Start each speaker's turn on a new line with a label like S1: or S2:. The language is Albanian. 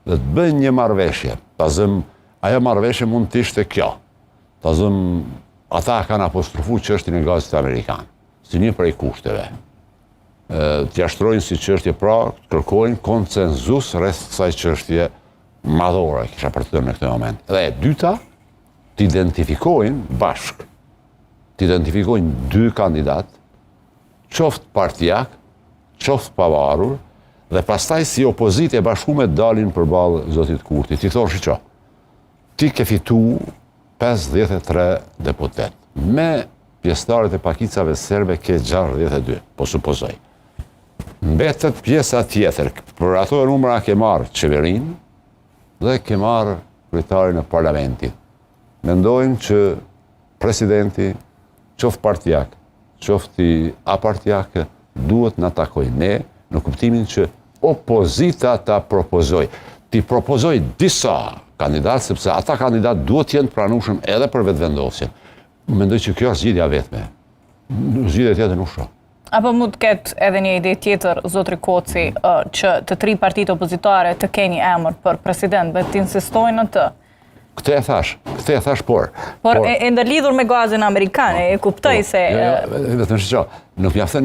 S1: dhe të bëjnë një marrëveshje. Ajo marrëveshje mund të ishte kjo. Ata kanë apostrofu çështjen e gazit amerikan, si një prej kushteve. T'ja shtrojnë si çështje pra, kërkojnë konsenzus rreth kësaj çështje madhore, kisha për të thënë në këtë moment. Dhe e dyta, t'identifikojnë bashk, t'identifikojnë dy kandidat, qoftë partijak, qoftë pavarur, dhe pastaj si opozitë e bashkuar dalin përballë zotit Kurti. Ti thosh që ti ke fitu 53 deputet. Me pjesëtarët e pakicave serbe ke 62, po supozoj. Mbetet pjesa tjetër, për ato numra ke marrë qeverinë dhe ke marrë kryetarin e parlamentit. Mendojnë që presidenti, qoftë partijak, qoftë apartijak, duhet na takojë ne në kuptimin që opozita ta propozoj. Ti propozoj disa kandidat, sepse ata kandidat duhet të jenë pranueshëm edhe për vetëvendosjen. Mendoj që kjo është zgjidhja vetme. Zgjidhja tjetër nuk shoh.
S2: Apo mund të ketë edhe një ide tjetër, zotri Koci, që të 3 partitë opozitare të kenë një emër për president, dhe të insistojnë në të?
S1: Këtë e thash, por...
S2: Por e ndërlidhur me gazin amerikan, e kuptoj se...
S1: Vetëm që nuk mjafton